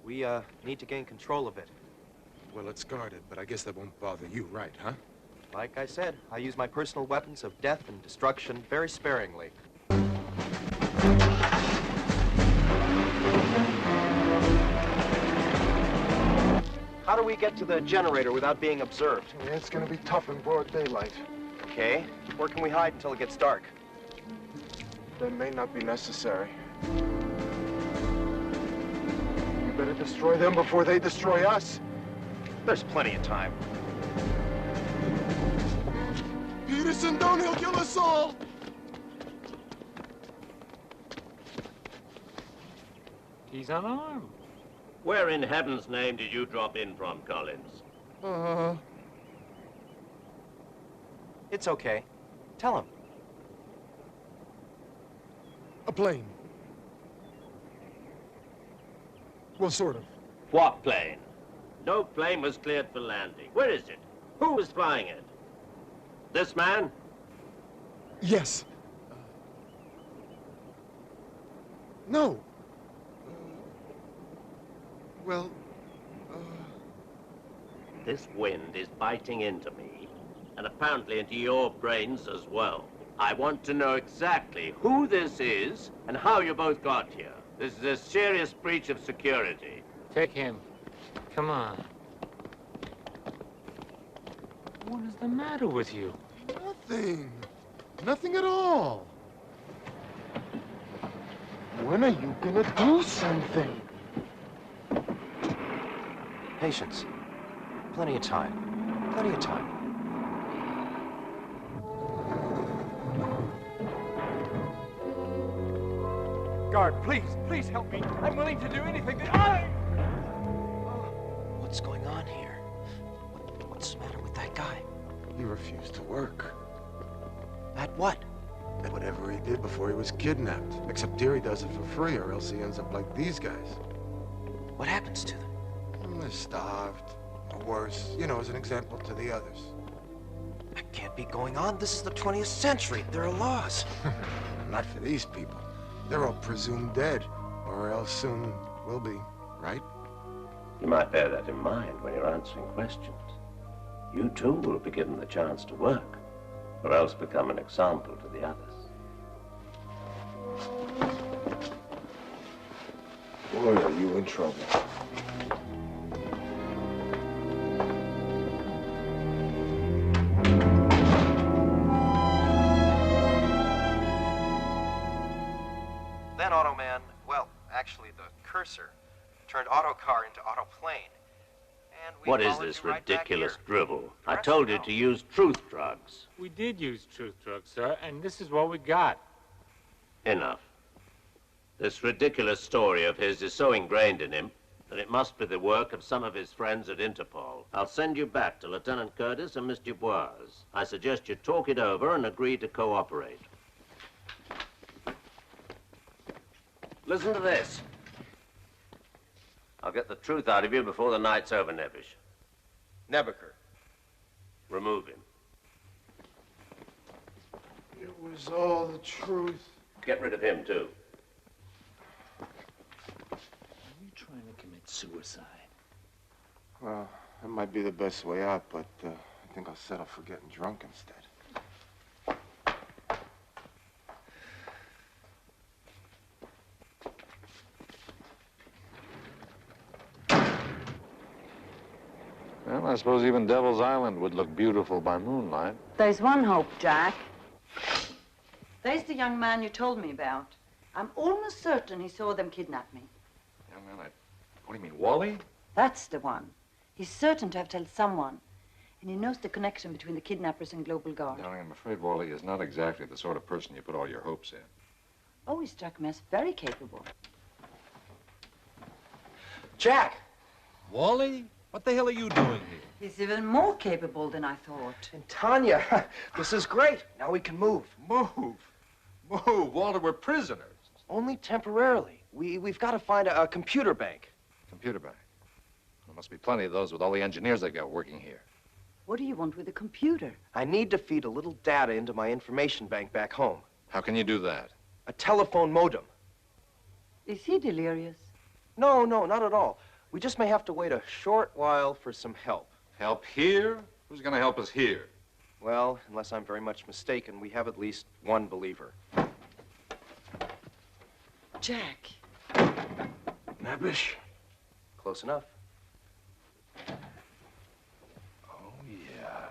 We, need to gain control of it. Well, it's guarded, but I guess that won't bother you, right, huh? Like I said, I use my personal weapons of death and destruction very sparingly. How do we get to the generator without being observed? Yeah, it's gonna be tough in broad daylight. Okay. Where can we hide until it gets dark? That may not be necessary. We better destroy them before they destroy us. There's plenty of time. Peterson, don't, he'll kill us all! He's unarmed. Where in heaven's name did you drop in from, Collins? It's okay. Tell him. A plane. Well, sort of. What plane? No plane was cleared for landing. Where is it? Who was flying it? This man? Yes. No. Well, This wind is biting into me, and apparently into your brains as well. I want to know exactly who this is and how you both got here. This is a serious breach of security. Take him. Come on. What is the matter with you? Nothing. Nothing at all. When are you gonna do something? Patience. Plenty of time. Plenty of time. Guard, please help me. I'm willing to do anything that What's going on here? What's the matter with that guy? he refused to work. At what? At whatever he did before he was kidnapped. Except here he does it for free, or else he ends up like these guys. What happens to them? They're starved, or worse, you know, as an example to the others. That can't be going on. This is the 20th century. There are laws. Not for these people. They're all presumed dead, or else soon will be, right? You might bear that in mind when you're answering questions. You too will be given the chance to work, or else become an example to the others. Boy, are you in trouble. Then Automan, well, actually the cursor, turned Autocar into Autoplane. And we What is followed this you right back ridiculous here. drivel? I told you to use truth drugs. We did use truth drugs, sir, and this is what we got. Enough. This ridiculous story of his is so ingrained in him that it must be the work of some of his friends at Interpol. I'll send you back to Lieutenant Curtis and Miss Dubois. I suggest you talk it over and agree to cooperate. Listen to this. I'll get the truth out of you before the night's over, Nebicher. Nebicher. Remove him. It was all the truth. Get rid of him, too. Are you trying to commit suicide? Well, that might be the best way out, but I think I'll settle for getting drunk instead. Well, I suppose even Devil's Island would look beautiful by moonlight. There's one hope, Jack. There's the young man you told me about. I'm almost certain he saw them kidnap me. Young man, what do you mean, Wally? That's the one. He's certain to have told someone. And he knows the connection between the kidnappers and Global Guard. Darling, I'm afraid Wally is not exactly the sort of person you put all your hopes in. Oh, he struck me as very capable. Jack! Wally? What the hell are you doing here? He's even more capable than I thought. And Tanya, this is great. Now we can move. Move? Move, Walter, we're prisoners. Only temporarily. We've got to find a computer bank. Computer bank? Well, Must be plenty of those with all the engineers they got working here. What do you want with a computer? I need to feed a little data into my information bank back home. How can you do that? A telephone modem. Is he delirious? No, not at all. We just may have to wait a short while for some help. Help here? Who's going to help us here? Well, unless I'm very much mistaken, we have at least one believer. Jack. Nebicher. Close enough.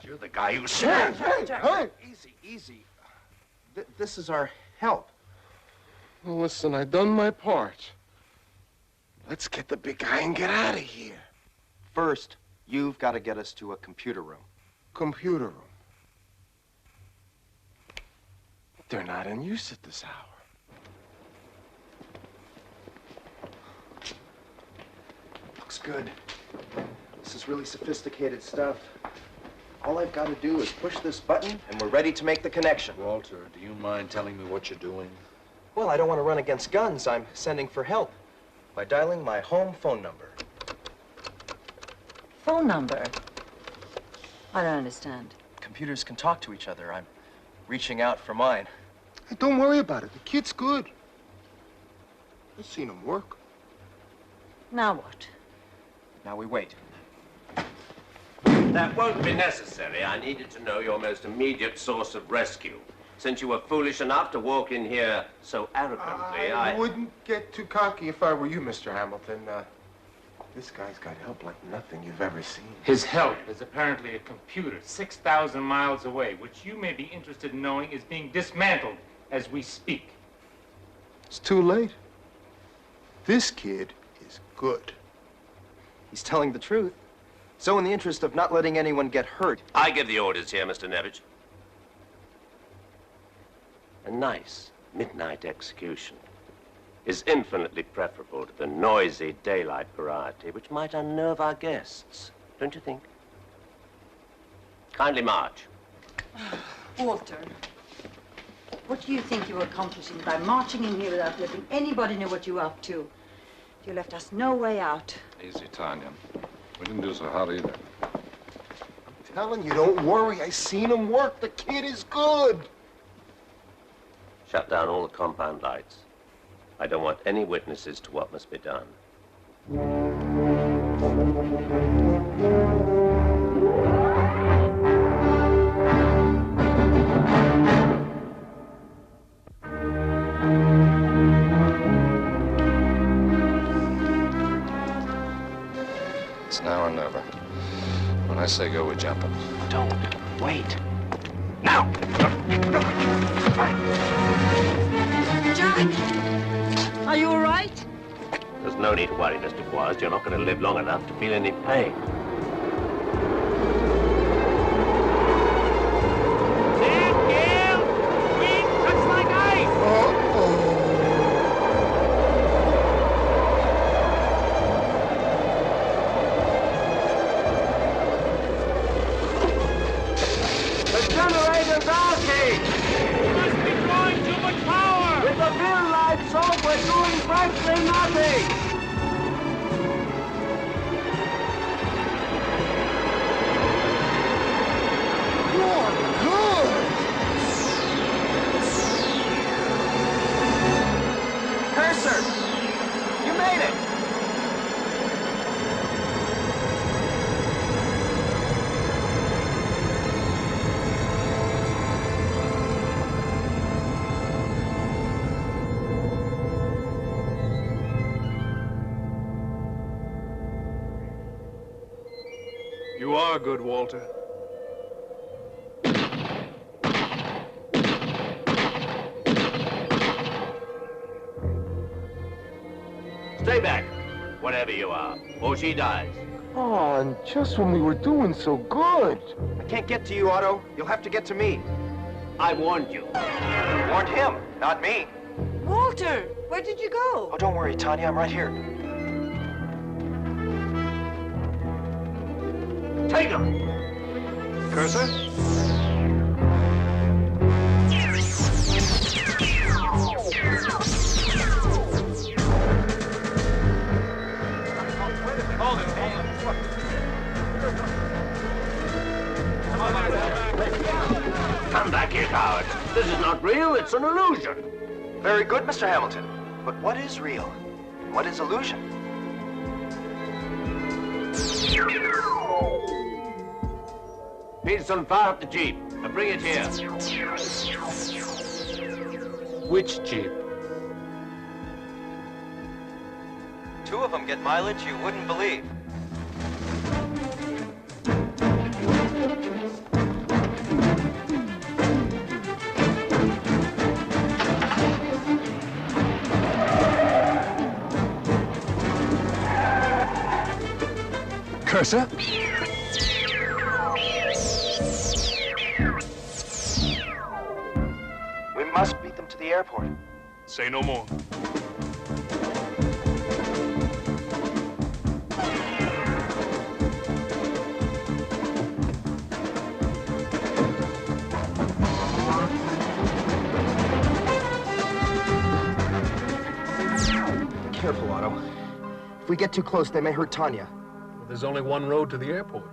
You're the guy who said... Jack, easy. This is our help. Well, listen, I done my part. Let's get the big guy and get out of here. First, you've got to get us to a computer room. Computer room. They're not in use at this hour. Looks good. This is really sophisticated stuff. All I've got to do is push this button, and we're ready to make the connection. Walter, do you mind telling me what you're doing? Well, I don't want to run against guns. I'm sending for help by dialing my home phone number. Phone number? I don't understand. Computers can talk to each other. I'm reaching out for mine. Hey, don't worry about it. The kid's good. I've seen him work. Now what? Now we wait. That won't be necessary. I needed to know your most immediate source of rescue. Since you were foolish enough to walk in here so arrogantly, I wouldn't get too cocky if I were you, Mr. Hamilton. This guy's got help like nothing you've ever seen. His help is apparently a computer 6,000 miles away, which you may be interested in knowing is being dismantled as we speak. It's too late. This kid is good. He's telling the truth. So in the interest of not letting anyone get hurt... I give the orders here, Mr. Nebicher. A nice midnight execution is infinitely preferable to the noisy daylight variety, which might unnerve our guests, don't you think? Kindly march. Walter, what do you think you're accomplishing by marching in here without letting anybody know what you're up to? You left us no way out. Easy, Tanya. We didn't do so hot either. I'm telling you, don't worry. I seen him work. The kid is good. Shut down all the compound lights. I don't want any witnesses to what must be done. It's now or never. When I say go, we're jumping. Don't. Wait. Now! Jack! Are you all right? There's no need to worry, Mr. Bois. You're not going to live long enough to feel any pain. You are good, Walter. Stay back, whatever you are, or she dies. Oh, and just when we were doing so good. I can't get to you, Otto. You'll have to get to me. I warned you. You warned him, not me. Walter, where did you go? Oh, don't worry, Tanya. I'm right here. Take him! Cursor? Hold him, hold him. This is not real, it's an illusion. Very good, Mr. Hamilton. But what is real? What is illusion? Peterson, fire up the Jeep and bring it here. Which Jeep? 2 of them get mileage you wouldn't believe. Cursor? We must beat them to the airport. Say no more. Careful, Otto. If we get too close, they may hurt Tanya. Well, there's only one road to the airport.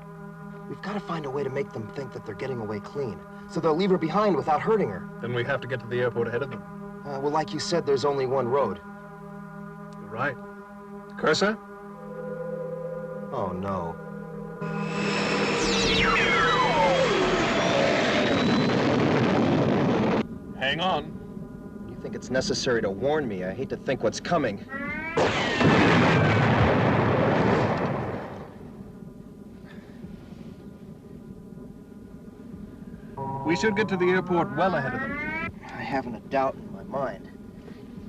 We've got to find a way to make them think that they're getting away clean, so they'll leave her behind without hurting her. Then we have to get to the airport ahead of them. Well, like you said, there's only one road. You're right. Cursor? Oh, no. Hang on. You think it's necessary to warn me? I hate to think what's coming. We should get to the airport well ahead of them. I haven't a doubt in my mind.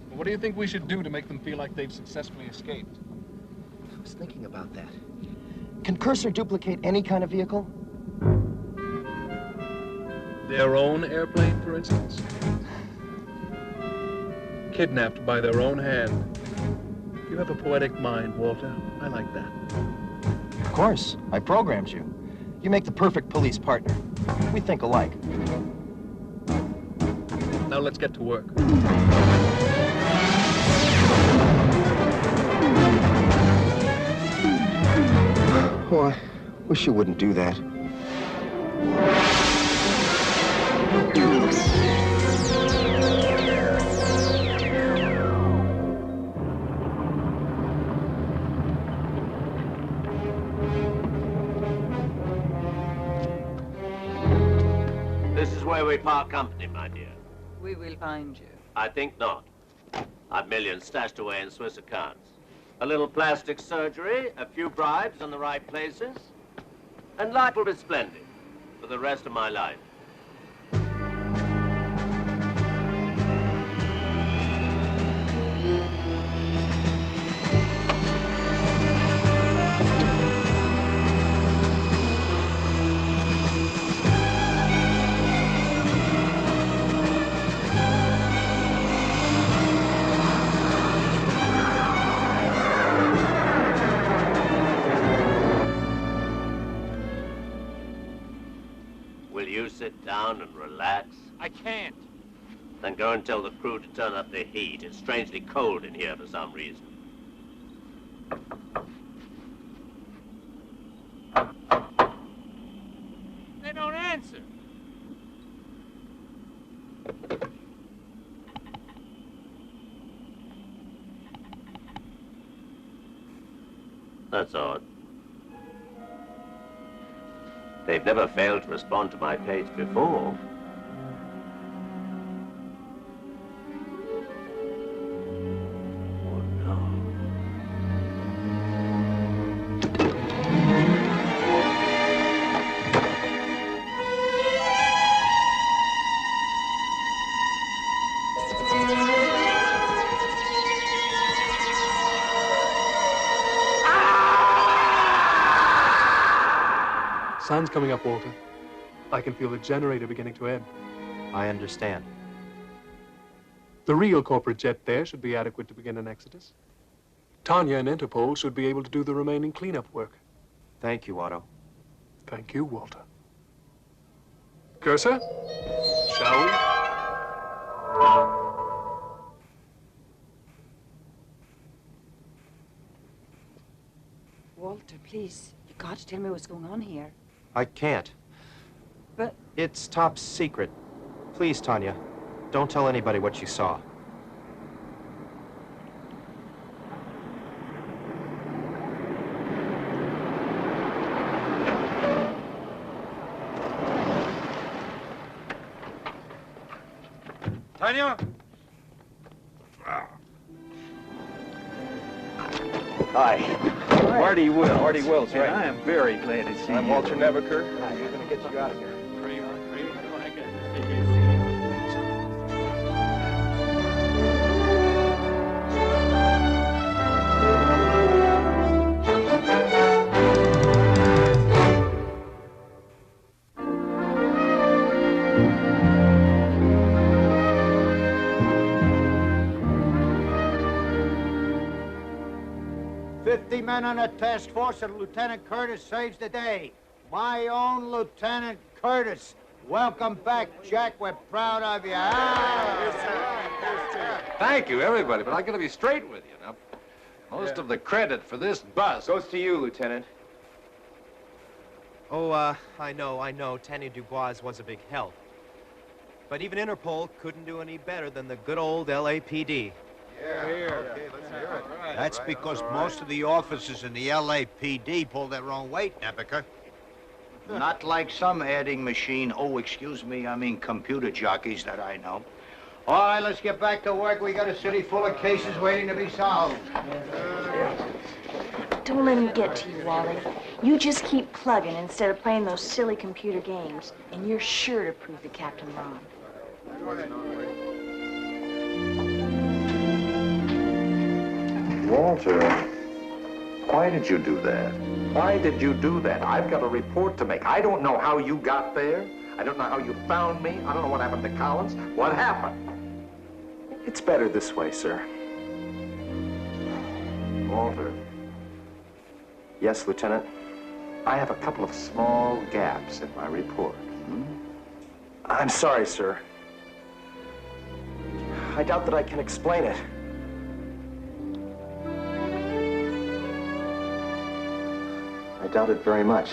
What do you think we should do to make them feel like they've successfully escaped? I was thinking about that. Can Cursor duplicate any kind of vehicle? Their own airplane, for instance? Kidnapped by their own hand. You have a poetic mind, Walter. I like that. Of course. I programmed you. You make the perfect police partner. We think alike. Now let's get to work. Oh, I wish you wouldn't do that. This is where we part company, my dear. We will find you. I think not. I've millions stashed away in Swiss accounts. A little plastic surgery, a few bribes in the right places, and life will be splendid for the rest of my life. Sit down and relax? I can't. Then go and tell the crew to turn up the heat. It's strangely cold in here for some reason. They don't answer. That's odd. They've never failed to respond to my page before. Sun's coming up, Walter. I can feel the generator beginning to ebb. I understand. The real corporate jet there should be adequate to begin an exodus. Tanya and Interpol should be able to do the remaining cleanup work. Thank you, Otto. Thank you, Walter. Cursor, shall we? Walter, please, you got to tell me what's going on here. I can't. But... It's top secret. Please, Tanya, don't tell anybody what you saw. Tanya? Hi. Marty Will. Marty Wills, right? I am very glad to see you. I'm Walter Nebicher. Hi, we're going to get you out of here. Men on a task force and Lieutenant Curtis saves the day. My own Lieutenant Curtis. Welcome back, Jack. We're proud of you. Thank you, everybody, but I gotta be straight with you now. Most of the credit for this bust goes to you, Lieutenant. Oh, I know. Tanya Dubois was a big help. But even Interpol couldn't do any better than the good old LAPD. Yeah. Okay, let's hear it. That's because most of the officers in the LAPD pull their own weight, Nebicher. Not like some adding machine, I mean computer jockeys that I know. All right, let's get back to work. We got a city full of cases waiting to be solved. Don't let him get to you, Wally. You just keep plugging instead of playing those silly computer games, and you're sure to prove the captain wrong. Walter, why did you do that? Why did you do that? I've got a report to make. I don't know how you got there. I don't know how you found me. I don't know what happened to Collins. What happened? It's better this way, sir. Walter. Yes, Lieutenant? I have a couple of small gaps in my report. I'm sorry, sir. I doubt that I can explain it. I doubt it very much.